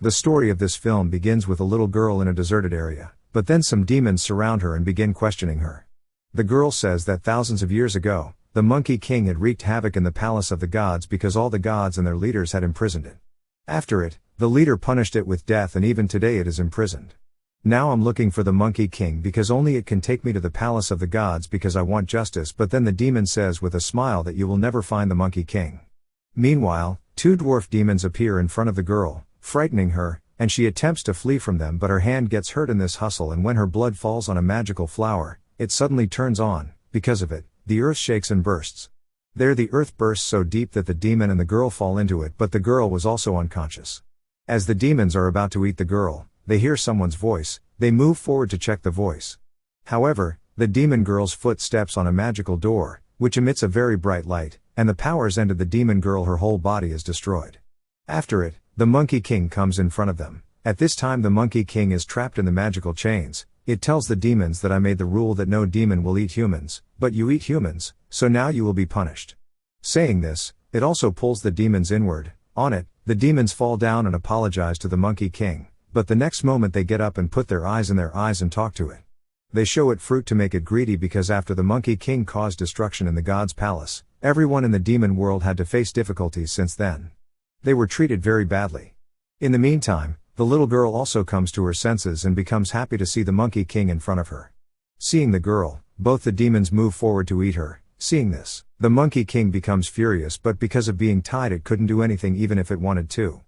The story of this film begins with a little girl in a deserted area, but then some demons surround her and begin questioning her. The girl says that thousands of years ago, the Monkey King had wreaked havoc in the palace of the gods because all the gods and their leaders had imprisoned it. After it, the leader punished it with death, and even today it is imprisoned. Now I'm looking for the Monkey King because only it can take me to the palace of the gods because I want justice. But then the demon says with a smile that you will never find the Monkey King. Meanwhile, two dwarf demons appear in front of the girl, frightening her, and she attempts to flee from them, but her hand gets hurt in this hustle, and when her blood falls on a magical flower, it suddenly turns on. Because of it, the earth shakes and bursts. There the earth bursts so deep that the demon and the girl fall into it, but the girl was also unconscious. As the demons are about to eat the girl, they hear someone's voice. They move forward to check the voice. However, the demon girl's foot steps on a magical door, which emits a very bright light, and the powers ended the demon girl. Her whole body is destroyed. After it, the Monkey King comes in front of them. At this time the Monkey King is trapped in the magical chains. It tells the demons that I made the rule that no demon will eat humans, but you eat humans, so now you will be punished. Saying this, it also pulls the demons inward. On it, the demons fall down and apologize to the Monkey King, but the next moment they get up and put their eyes in their eyes and talk to it. They show it fruit to make it greedy because after the Monkey King caused destruction in the god's palace, everyone in the demon world had to face difficulties since then. They were treated very badly. In the meantime, the little girl also comes to her senses and becomes happy to see the Monkey King in front of her. Seeing the girl, both the demons move forward to eat her. Seeing this, the Monkey King becomes furious, but because of being tied it couldn't do anything even if it wanted to.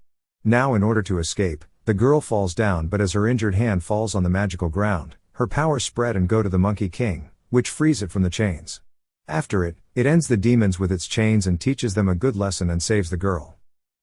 Now in order to escape, the girl falls down, but as her injured hand falls on the magical ground, her powers spread and go to the Monkey King, which frees it from the chains. After it, it ends the demons with its chains and teaches them a good lesson and saves the girl.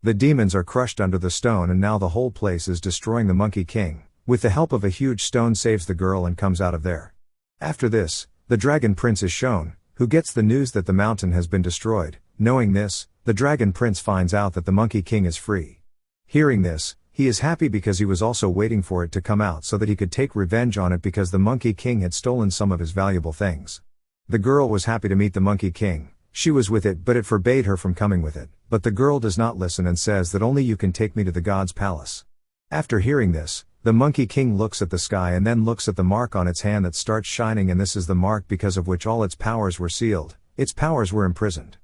The demons are crushed under the stone, and now the whole place is destroying. The Monkey King, with the help of a huge stone, saves the girl and comes out of there. After this, the Dragon Prince is shown, who gets the news that the mountain has been destroyed. Knowing this, the Dragon Prince finds out that the Monkey King is free. Hearing this, he is happy because he was also waiting for it to come out so that he could take revenge on it because the Monkey King had stolen some of his valuable things. The girl was happy to meet the Monkey King. She was with it, but it forbade her from coming with it. But the girl does not listen and says that only you can take me to the god's palace. After hearing this, the Monkey King looks at the sky and then looks at the mark on its hand that starts shining, and this is the mark because of which all its powers were sealed. Its powers were imprisoned.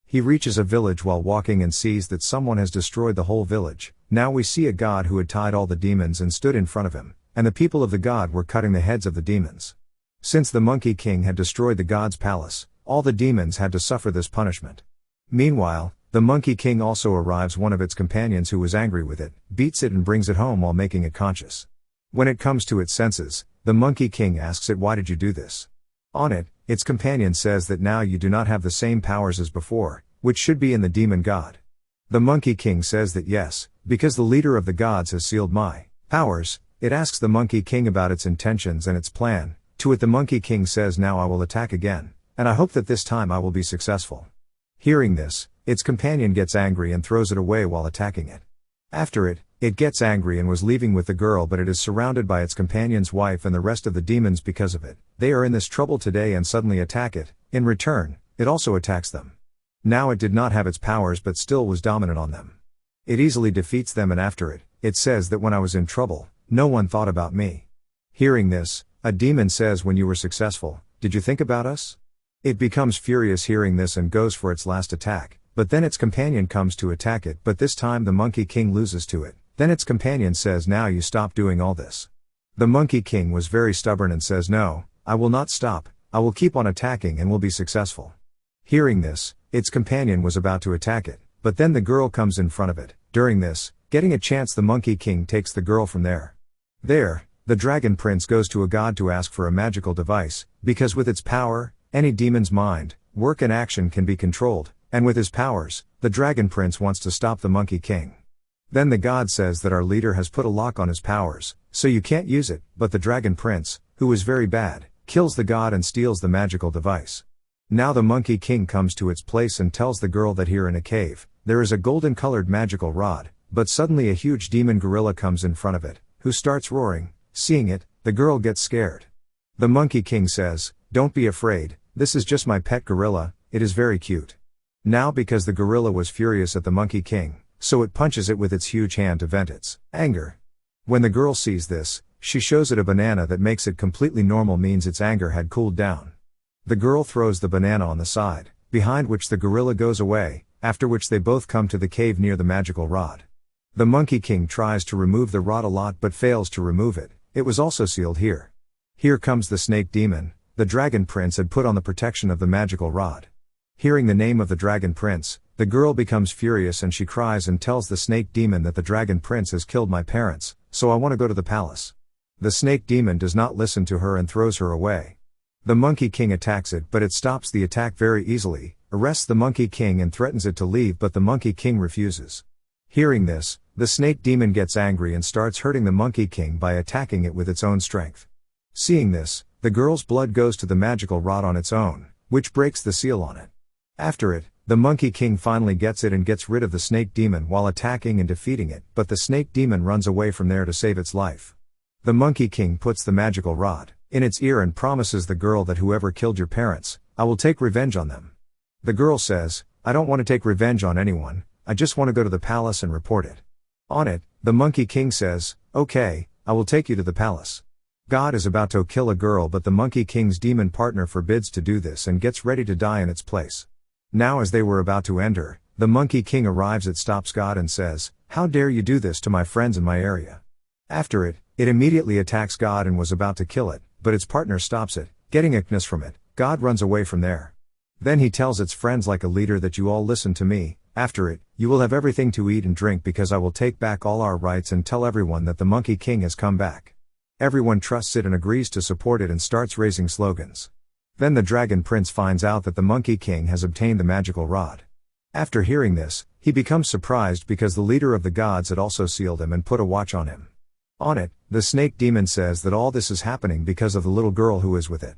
He reaches a village while walking and sees that someone has destroyed the whole village. Now we see a god who had tied all the demons and stood in front of him, and the people of the god were cutting the heads of the demons. Since the Monkey King had destroyed the god's palace, all the demons had to suffer this punishment. Meanwhile, the Monkey King also arrives one of its companions who was angry with it, beats it and brings it home while making it conscious. When it comes to its senses, the Monkey King asks it, why did you do this? On it, its companion says that now you do not have the same powers as before, which should be in the demon god. The Monkey King says that yes, because the leader of the gods has sealed my powers. It asks the Monkey King about its intentions and its plan. To it the Monkey King says, now I will attack again, and I hope that this time I will be successful. Hearing this, its companion gets angry and throws it away while attacking it. After it, it gets angry and was leaving with the girl, but it is surrounded by its companion's wife and the rest of the demons because of it. They are in this trouble today and suddenly attack it. In return, it also attacks them. Now it did not have its powers but still was dominant on them. It easily defeats them, and after it, it says that when I was in trouble, no one thought about me. Hearing this, a demon says, when you were successful, did you think about us? It becomes furious hearing this and goes for its last attack, but then its companion comes to attack it, but this time the Monkey King loses to it. Then its companion says, now you stop doing all this. The Monkey King was very stubborn and says, no, I will not stop, I will keep on attacking and will be successful. Hearing this, its companion was about to attack it, but then the girl comes in front of it. During this, getting a chance, the Monkey King takes the girl from there. There, the Dragon Prince goes to a god to ask for a magical device, because with its power, any demon's mind, work and action can be controlled, and with his powers, the Dragon Prince wants to stop the Monkey King. Then the god says that our leader has put a lock on his powers, so you can't use it, but the Dragon Prince, who is very bad, kills the god and steals the magical device. Now the Monkey King comes to its place and tells the girl that here in a cave, there is a golden-colored magical rod, but suddenly a huge demon gorilla comes in front of it, who starts roaring. Seeing it, the girl gets scared. The Monkey King says, don't be afraid, this is just my pet gorilla, it is very cute. Now because the gorilla was furious at the Monkey King, so it punches it with its huge hand to vent its anger. When the girl sees this, she shows it a banana that makes it completely normal, means its anger had cooled down. The girl throws the banana on the side, behind which the gorilla goes away, after which they both come to the cave near the magical rod. The Monkey King tries to remove the rod a lot but fails to remove it. It was also sealed here. Here comes the snake demon. The dragon prince had put on the protection of the magical rod. Hearing the name of the dragon prince, the girl becomes furious and she cries and tells the snake demon that the dragon prince has killed my parents, so I want to go to the palace. The snake demon does not listen to her and throws her away. The Monkey King attacks it, but it stops the attack very easily, arrests the Monkey King and threatens it to leave, but the Monkey King refuses. Hearing this, the snake demon gets angry and starts hurting the Monkey King by attacking it with its own strength. Seeing this, the girl's blood goes to the magical rod on its own, which breaks the seal on it. After it, the Monkey King finally gets it and gets rid of the snake demon while attacking and defeating it, but the snake demon runs away from there to save its life. The Monkey King puts the magical rod in its ear and promises the girl that whoever killed your parents, I will take revenge on them. The girl says, I don't want to take revenge on anyone, I just want to go to the palace and report it. On it, the Monkey King says, okay, I will take you to the palace. God is about to kill a girl, but the Monkey King's demon partner forbids to do this and gets ready to die in its place. Now as they were about to enter, the Monkey King arrives. It stops God and says, how dare you do this to my friends in my area? After it, it immediately attacks God and was about to kill it, but its partner stops it, getting ickness from it. God runs away from there. Then he tells its friends like a leader that you all listen to me. After it, you will have everything to eat and drink because I will take back all our rights and tell everyone that the Monkey King has come back. Everyone trusts it and agrees to support it and starts raising slogans. Then the Dragon Prince finds out that the Monkey King has obtained the magical rod. After hearing this, he becomes surprised because the leader of the gods had also sealed him and put a watch on him. On it, the snake demon says that all this is happening because of the little girl who is with it.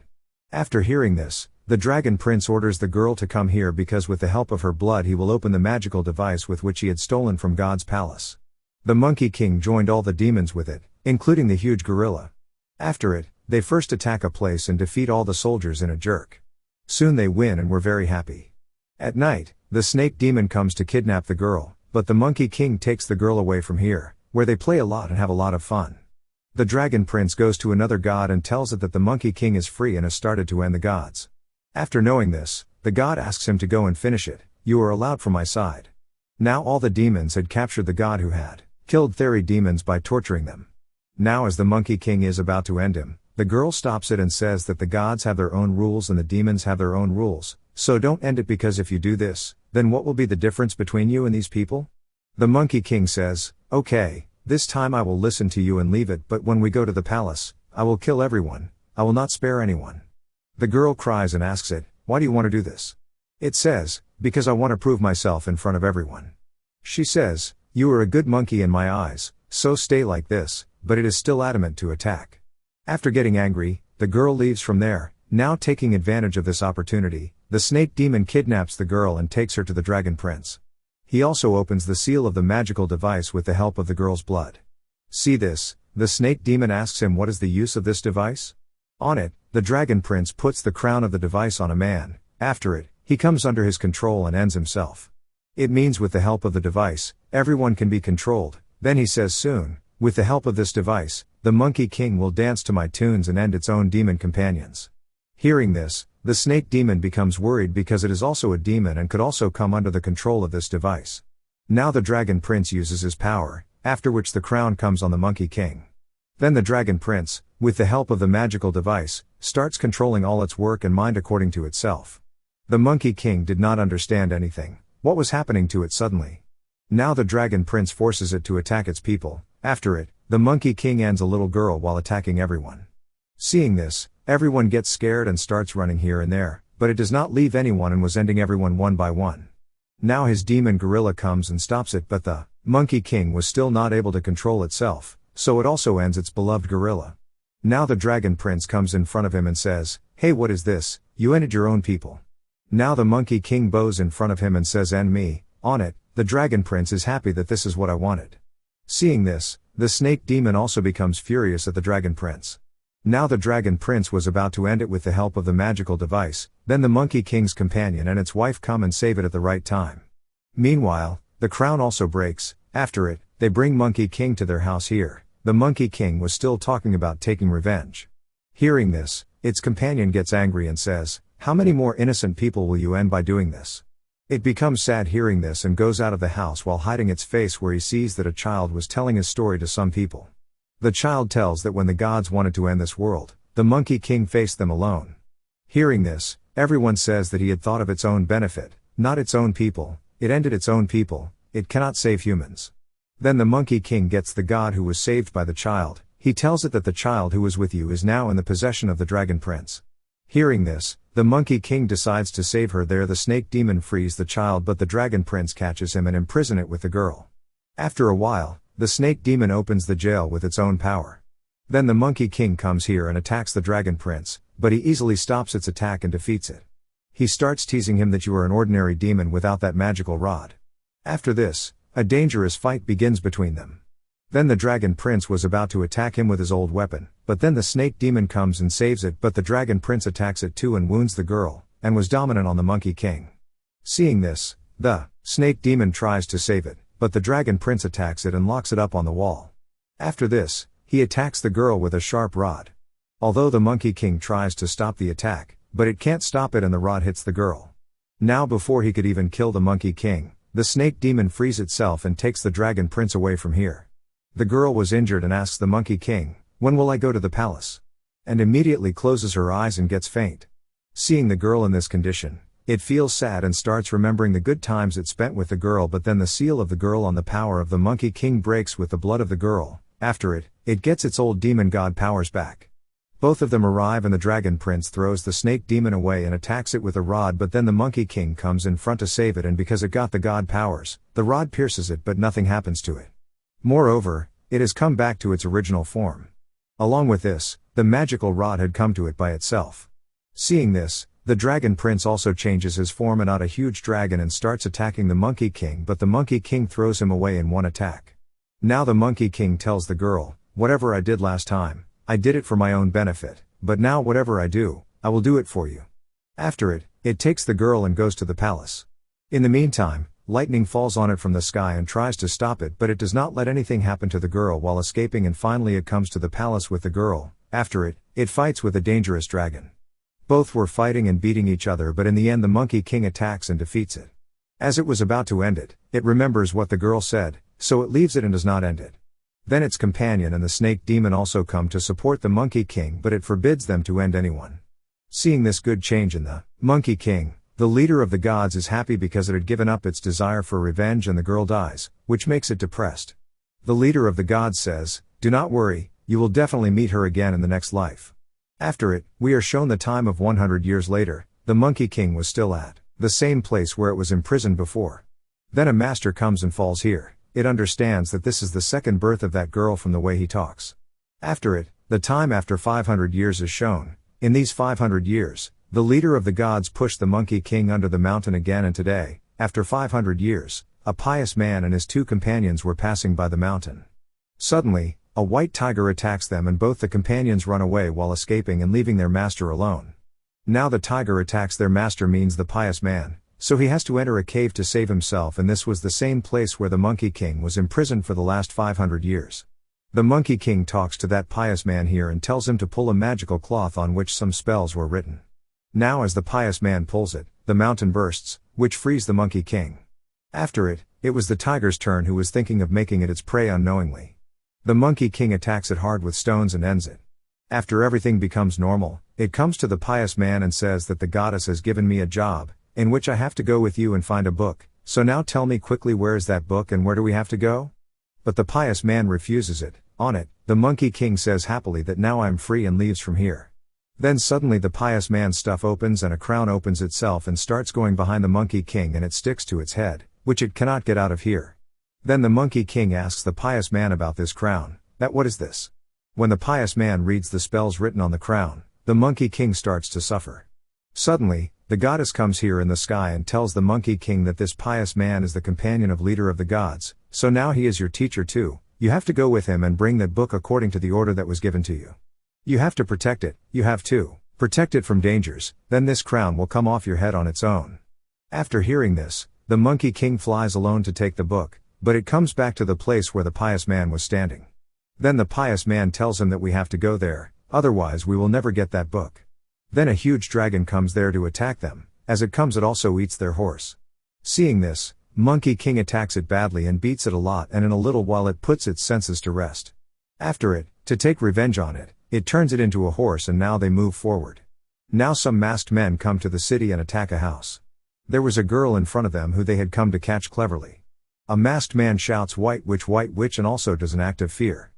After hearing this, the Dragon Prince orders the girl to come here because with the help of her blood he will open the magical device with which he had stolen from God's palace. The Monkey King joined all the demons with it, including the huge gorilla. After it, they first attack a place and defeat all the soldiers in a jerk. Soon they win and were very happy. At night, the snake demon comes to kidnap the girl, but the Monkey King takes the girl away from here, where they play a lot and have a lot of fun. The Dragon Prince goes to another god and tells it that the Monkey King is free and has started to end the gods. After knowing this, the god asks him to go and finish it. You are allowed from my side. Now all the demons had captured the god who had killed 30 demons by torturing them. Now as the Monkey King is about to end him, the girl stops it and says that the gods have their own rules and the demons have their own rules, so don't end it because if you do this, then what will be the difference between you and these people? The Monkey King says, okay, this time I will listen to you and leave it, but when we go to the palace, I will kill everyone, I will not spare anyone. The girl cries and asks it, why do you want to do this? It says, because I want to prove myself in front of everyone. She says, you are a good monkey in my eyes, so stay like this, but it is still adamant to attack. After getting angry, the girl leaves from there. Now taking advantage of this opportunity, the snake demon kidnaps the girl and takes her to the Dragon Prince. He also opens the seal of the magical device with the help of the girl's blood. See this, the snake demon asks him what is the use of this device? On it, the Dragon Prince puts the crown of the device on a man. After it, he comes under his control and ends himself. It means with the help of the device, everyone can be controlled. Then he says soon, with the help of this device, the Monkey King will dance to my tunes and end its own demon companions. Hearing this, the snake demon becomes worried because it is also a demon and could also come under the control of this device. Now the Dragon Prince uses his power, after which the crown comes on the Monkey King. Then the Dragon Prince, with the help of the magical device, starts controlling all its work and mind according to itself. The Monkey King did not understand anything, what was happening to it suddenly. Now the Dragon Prince forces it to attack its people. After it, the Monkey King ends a little girl while attacking everyone. Seeing this, everyone gets scared and starts running here and there, but it does not leave anyone and was ending everyone one by one. Now his demon gorilla comes and stops it, but the Monkey King was still not able to control itself, so it also ends its beloved gorilla. Now the Dragon Prince comes in front of him and says, hey, what is this? You ended your own people. Now the Monkey King bows in front of him and says, end me. On it, the Dragon Prince is happy that this is what I wanted. Seeing this, the snake demon also becomes furious at the Dragon Prince. Now the Dragon Prince was about to end it with the help of the magical device, then the Monkey King's companion and its wife come and save it at the right time. Meanwhile, the crown also breaks. After it, they bring Monkey King to their house here. The Monkey King was still talking about taking revenge. Hearing this, its companion gets angry and says, "How many more innocent people will you end by doing this?" It becomes sad hearing this and goes out of the house while hiding its face, where he sees that a child was telling his story to some people. The child tells that when the gods wanted to end this world, the Monkey King faced them alone. Hearing this, everyone says that he had thought of its own benefit, not its own people. It ended its own people. It cannot save humans. Then the Monkey King gets the god who was saved by the child. He tells it that the child who was with you is now in the possession of the Dragon Prince. Hearing this, the Monkey King decides to save her. There the snake demon frees the child, but the Dragon Prince catches him and imprison it with the girl. After a while, the snake demon opens the jail with its own power. Then the Monkey King comes here and attacks the Dragon Prince, but he easily stops its attack and defeats it. He starts teasing him that you are an ordinary demon without that magical rod. After this, a dangerous fight begins between them. Then the Dragon Prince was about to attack him with his old weapon, but then the snake demon comes and saves it, but the Dragon Prince attacks it too and wounds the girl, and was dominant on the Monkey King. Seeing this, the snake demon tries to save it, but the Dragon Prince attacks it and locks it up on the wall. After this, he attacks the girl with a sharp rod. Although the Monkey King tries to stop the attack, but it can't stop it and the rod hits the girl. Now before he could even kill the Monkey King, the snake demon frees itself and takes the Dragon Prince away from here. The girl was injured and asks the Monkey King, "When will I go to the palace?" And immediately closes her eyes and gets faint. Seeing the girl in this condition, it feels sad and starts remembering the good times it spent with the girl, but then the seal of the girl on the power of the Monkey King breaks with the blood of the girl. After it, it gets its old demon god powers back. Both of them arrive and the Dragon Prince throws the snake demon away and attacks it with a rod, but then the Monkey King comes in front to save it, and because it got the god powers, the rod pierces it but nothing happens to it. Moreover, it has come back to its original form. Along with this, the magical rod had come to it by itself. Seeing this, the Dragon Prince also changes his form and out a huge dragon and starts attacking the Monkey King, but the Monkey King throws him away in one attack. Now the Monkey King tells the girl, "Whatever I did last time, I did it for my own benefit, but now whatever I do, I will do it for you." After it, it takes the girl and goes to the palace. In the meantime, lightning falls on it from the sky and tries to stop it, but it does not let anything happen to the girl while escaping, and finally it comes to the palace with the girl. After it, it fights with a dangerous dragon. Both were fighting and beating each other, but in the end the Monkey King attacks and defeats it. As it was about to end it, it remembers what the girl said, so it leaves it and does not end it. Then its companion and the snake demon also come to support the Monkey King, but it forbids them to end anyone. Seeing this good change in the Monkey King, the leader of the gods is happy because it had given up its desire for revenge and the girl dies, which makes it depressed. The leader of the gods says, "Do not worry, you will definitely meet her again in the next life." After it, we are shown the time of 100 years later. The Monkey King was still at the same place where it was imprisoned before. Then a master comes and falls here. It understands that this is the second birth of that girl from the way he talks. After it, the time after 500 years is shown. In these 500 years, the leader of the gods pushed the Monkey King under the mountain again, and today, after 500 years, a pious man and his two companions were passing by the mountain. Suddenly, a white tiger attacks them and both the companions run away while escaping and leaving their master alone. Now the tiger attacks their master means the pious man, so he has to enter a cave to save himself, and this was the same place where the Monkey King was imprisoned for the last 500 years. The Monkey King talks to that pious man here and tells him to pull a magical cloth on which some spells were written. Now as the pious man pulls it, the mountain bursts, which frees the Monkey King. After it, it was the tiger's turn, who was thinking of making it its prey unknowingly. The Monkey King attacks it hard with stones and ends it. After everything becomes normal, it comes to the pious man and says that the goddess has given me a job, in which I have to go with you and find a book, so now tell me quickly, where is that book and where do we have to go? But the pious man refuses it. On it, the Monkey King says happily that now I'm free and leaves from here. Then suddenly the pious man's stuff opens and a crown opens itself and starts going behind the Monkey King, and it sticks to its head, which it cannot get out of here. Then the Monkey King asks the pious man about this crown, that what is this? When the pious man reads the spells written on the crown, the Monkey King starts to suffer. Suddenly, the goddess comes here in the sky and tells the Monkey King that this pious man is the companion of leader of the gods, so now he is your teacher too. You have to go with him and bring that book according to the order that was given to you. You have to protect it, you have to protect it from dangers, then this crown will come off your head on its own. After hearing this, the Monkey King flies alone to take the book, but it comes back to the place where the pious man was standing. Then the pious man tells him that we have to go there, otherwise we will never get that book. Then a huge dragon comes there to attack them. As it comes, it also eats their horse. Seeing this, Monkey King attacks it badly and beats it a lot, and in a little while it puts its senses to rest. After it, to take revenge on it, it turns it into a horse, and now they move forward. Now some masked men come to the city and attack a house. There was a girl in front of them who they had come to catch cleverly. A masked man shouts white witch, and also does an act of fear.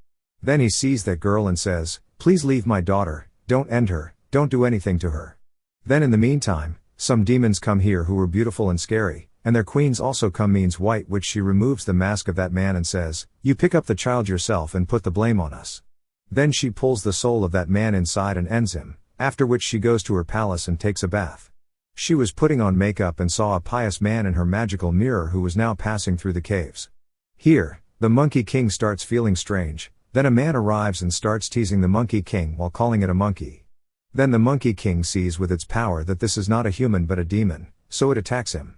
Then he sees that girl and says, "Please leave my daughter, don't end her, don't do anything to her." Then in the meantime, some demons come here who were beautiful and scary, and their queens also come. Means white witch, she removes the mask of that man and says, "You pick up the child yourself and put the blame on us." Then she pulls the soul of that man inside and ends him, after which she goes to her palace and takes a bath. She was putting on makeup and saw a pious man in her magical mirror who was now passing through the caves. Here, the Monkey King starts feeling strange. Then a man arrives and starts teasing the Monkey King while calling it a monkey. Then the Monkey King sees with its power that this is not a human but a demon, so it attacks him.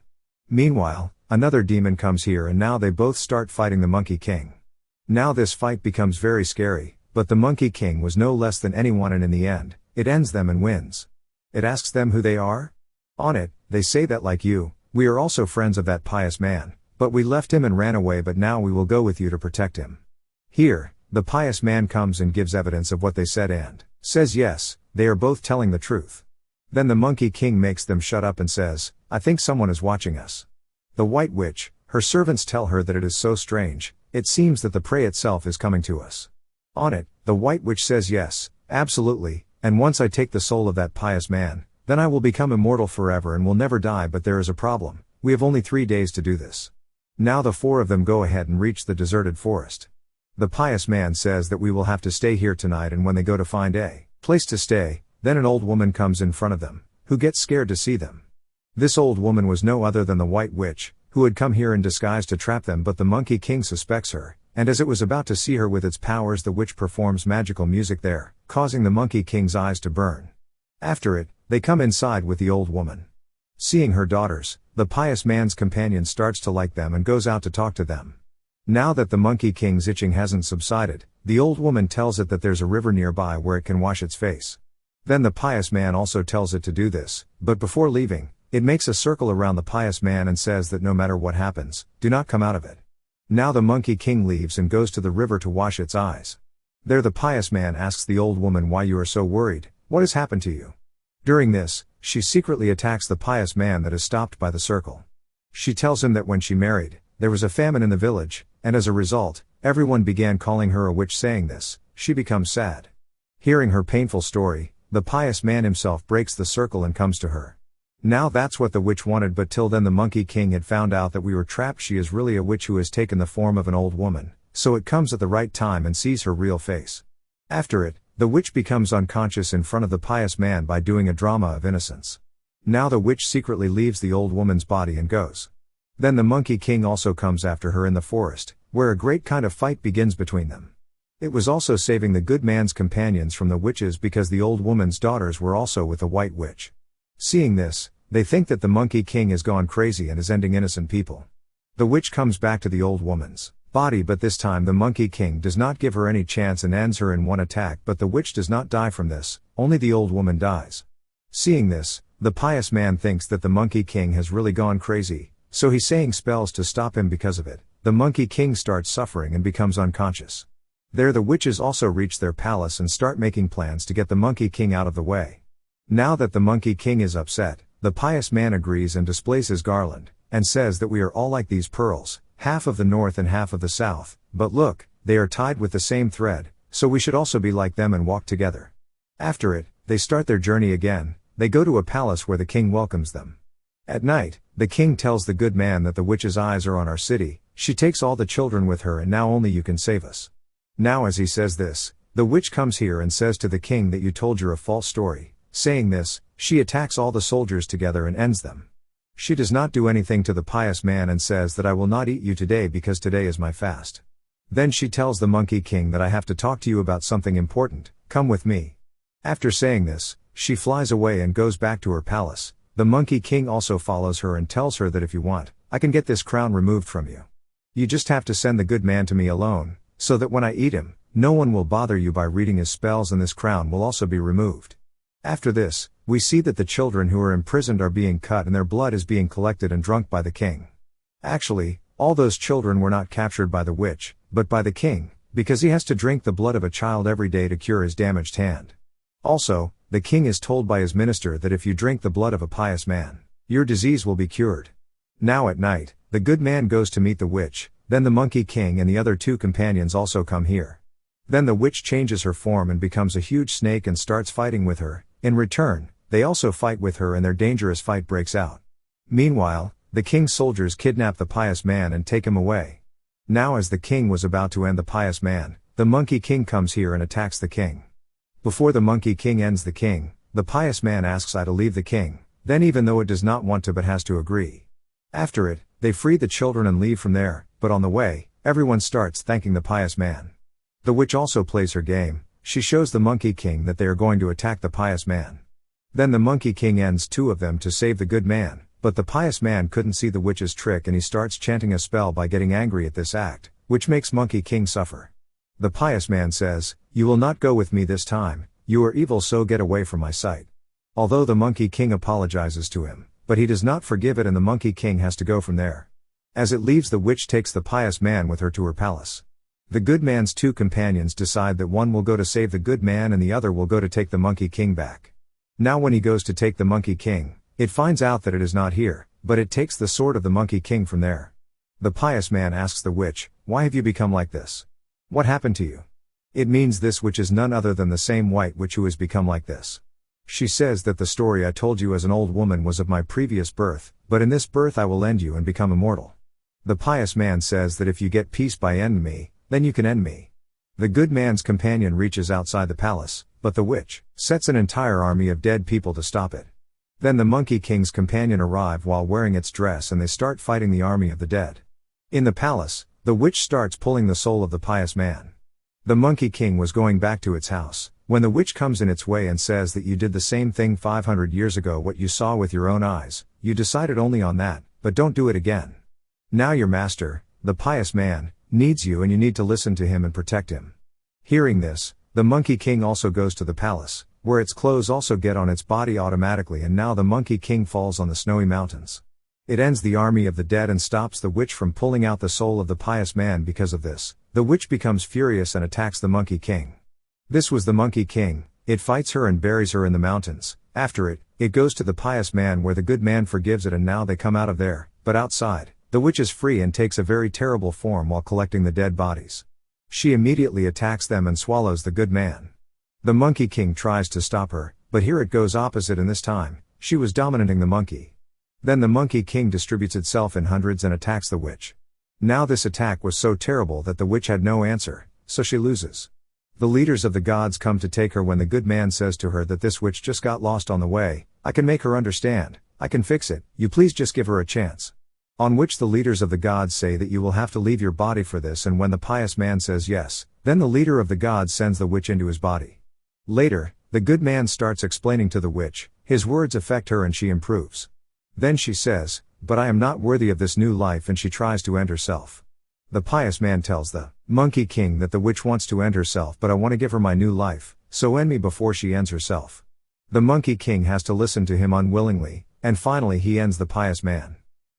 Meanwhile, another demon comes here, and now they both start fighting the Monkey King. Now this fight becomes very scary, but the Monkey King was no less than anyone, and in the end, it ends them and wins. It asks them who they are. On it, they say that like you, we are also friends of that pious man, but we left him and ran away, but now we will go with you to protect him. Here, the pious man comes and gives evidence of what they said and says yes, they are both telling the truth. Then the Monkey King makes them shut up and says, "I think someone is watching us." The white witch, her servants tell her that it is so strange, it seems that the prey itself is coming to us. On it, the white witch says yes, absolutely, and once I take the soul of that pious man, then I will become immortal forever and will never die, but there is a problem, we have only 3 days to do this. Now the 4 of them go ahead and reach the deserted forest. The pious man says that we will have to stay here tonight, and when they go to find a place to stay, then an old woman comes in front of them, who gets scared to see them. This old woman was no other than the white witch, who had come here in disguise to trap them, but the Monkey King suspects her, and as it was about to see her with its powers, the witch performs magical music there, causing the Monkey King's eyes to burn. After it, they come inside with the old woman. Seeing her daughters, the pious man's companion starts to like them and goes out to talk to them. Now that the Monkey King's itching hasn't subsided, the old woman tells it that there's a river nearby where it can wash its face. Then the pious man also tells it to do this, but before leaving, it makes a circle around the pious man and says that no matter what happens, do not come out of it. Now the Monkey King leaves and goes to the river to wash its eyes. There the pious man asks the old woman why you are so worried, what has happened to you? During this, she secretly attacks the pious man that is stopped by the circle. She tells him that when she married, there was a famine in the village, and as a result, everyone began calling her a witch. Saying this, she becomes sad. Hearing her painful story, the pious man himself breaks the circle and comes to her. Now that's what the witch wanted, but till then the Monkey King had found out that we were trapped. She is really a witch who has taken the form of an old woman, so it comes at the right time and sees her real face. After it, the witch becomes unconscious in front of the pious man by doing a drama of innocence. Now the witch secretly leaves the old woman's body and goes. Then the Monkey King also comes after her in the forest, where a great kind of fight begins between them. It was also saving the good man's companions from the witches, because the old woman's daughters were also with the white witch. Seeing this, they think that the Monkey King has gone crazy and is ending innocent people. The witch comes back to the old woman's body, but this time the Monkey King does not give her any chance and ends her in one attack, but the witch does not die from this, only the old woman dies. Seeing this, the pious man thinks that the Monkey King has really gone crazy, so he's saying spells to stop him. Because of it, the Monkey King starts suffering and becomes unconscious. There the witches also reach their palace and start making plans to get the Monkey King out of the way. Now that the Monkey King is upset, the pious man agrees and displays his garland, and says that we are all like these pearls, half of the north and half of the south, but look, they are tied with the same thread, so we should also be like them and walk together. After it, they start their journey again. They go to a palace where the king welcomes them. At night, the king tells the good man that the witch's eyes are on our city, she takes all the children with her, and now only you can save us. Now as he says this, the witch comes here and says to the king that you told her a false story. Saying this, she attacks all the soldiers together and ends them. She does not do anything to the pious man and says that I will not eat you today because today is my fast. Then she tells the Monkey King that I have to talk to you about something important, come with me. After saying this, she flies away and goes back to her palace. The Monkey King also follows her and tells her that if you want, I can get this crown removed from you. You just have to send the good man to me alone, so that when I eat him, no one will bother you by reading his spells, and this crown will also be removed. After this, we see that the children who are imprisoned are being cut and their blood is being collected and drunk by the king. Actually, all those children were not captured by the witch, but by the king, because he has to drink the blood of a child every day to cure his damaged hand. Also, the king is told by his minister that if you drink the blood of a pious man, your disease will be cured. Now at night, the good man goes to meet the witch, then the Monkey King and the other two companions also come here. Then the witch changes her form and becomes a huge snake and starts fighting with her. In return, they also fight with her and their dangerous fight breaks out. Meanwhile, the king's soldiers kidnap the pious man and take him away. Now as the king was about to end the pious man, the Monkey King comes here and attacks the king. Before the Monkey King ends the king, the pious man asks I to leave the king, then even though it does not want to but has to agree. After it, they free the children and leave from there, but on the way, everyone starts thanking the pious man. The witch also plays her game. She shows the Monkey King that they are going to attack the pious man. Then the Monkey King ends two of them to save the good man, but the pious man couldn't see the witch's trick and he starts chanting a spell by getting angry at this act, which makes Monkey King suffer. The pious man says, "You will not go with me this time, you are evil, so get away from my sight." Although the Monkey King apologizes to him, but he does not forgive it and the Monkey King has to go from there. As it leaves, the witch takes the pious man with her to her palace. The good man's two companions decide that one will go to save the good man and the other will go to take the Monkey King back. Now when he goes to take the Monkey King, it finds out that it is not here, but it takes the sword of the Monkey King from there. The pious man asks the witch, "Why have you become like this? What happened to you?" It means this witch is none other than the same white witch who has become like this. She says that the story I told you as an old woman was of my previous birth, but in this birth I will end you and become immortal. The pious man says that if you get peace by ending me, then you can end me. The good man's companion reaches outside the palace, but the witch sets an entire army of dead people to stop it. Then the Monkey King's companion arrive while wearing its dress and they start fighting the army of the dead. In the palace, the witch starts pulling the soul of the pious man. The Monkey King was going back to its house, when the witch comes in its way and says that you did the same thing 500 years ago, what you saw with your own eyes, you decided only on that, but don't do it again. Now your master, the pious man, needs you and you need to listen to him and protect him. Hearing this, the Monkey King also goes to the palace, where its clothes also get on its body automatically, and now the Monkey King falls on the snowy mountains. It ends the army of the dead and stops the witch from pulling out the soul of the pious man. Because of this, the witch becomes furious and attacks the Monkey King. This was the Monkey King. It fights her and buries her in the mountains. After it, it goes to the pious man where the good man forgives it and now they come out of there, but outside, the witch is free and takes a very terrible form while collecting the dead bodies. She immediately attacks them and swallows the good man. The Monkey King tries to stop her, but here it goes opposite, and this time, she was dominating the monkey. Then the Monkey King distributes itself in hundreds and attacks the witch. Now this attack was so terrible that the witch had no answer, so she loses. The leaders of the gods come to take her when the good man says to her that this witch just got lost on the way. "I can make her understand, I can fix it, you please just give her a chance." On which the leaders of the gods say that you will have to leave your body for this, and when the pious man says yes, then the leader of the gods sends the witch into his body. Later, the good man starts explaining to the witch, his words affect her and she improves. Then she says, "But I am not worthy of this new life," and she tries to end herself. The pious man tells the Monkey King that the witch wants to end herself, but I want to give her my new life, so end me before she ends herself. The Monkey King has to listen to him unwillingly, and finally he ends the pious man.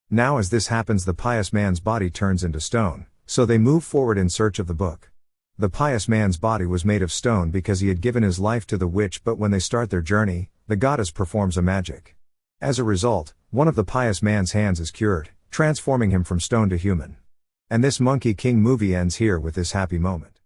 Now as this happens, the pious man's body turns into stone, so they move forward in search of the book. The pious man's body was made of stone because he had given his life to the witch, but when they start their journey, the goddess performs a magic. As a result, one of the pious man's hands is cured, transforming him from stone to human. And this Monkey King movie ends here with this happy moment.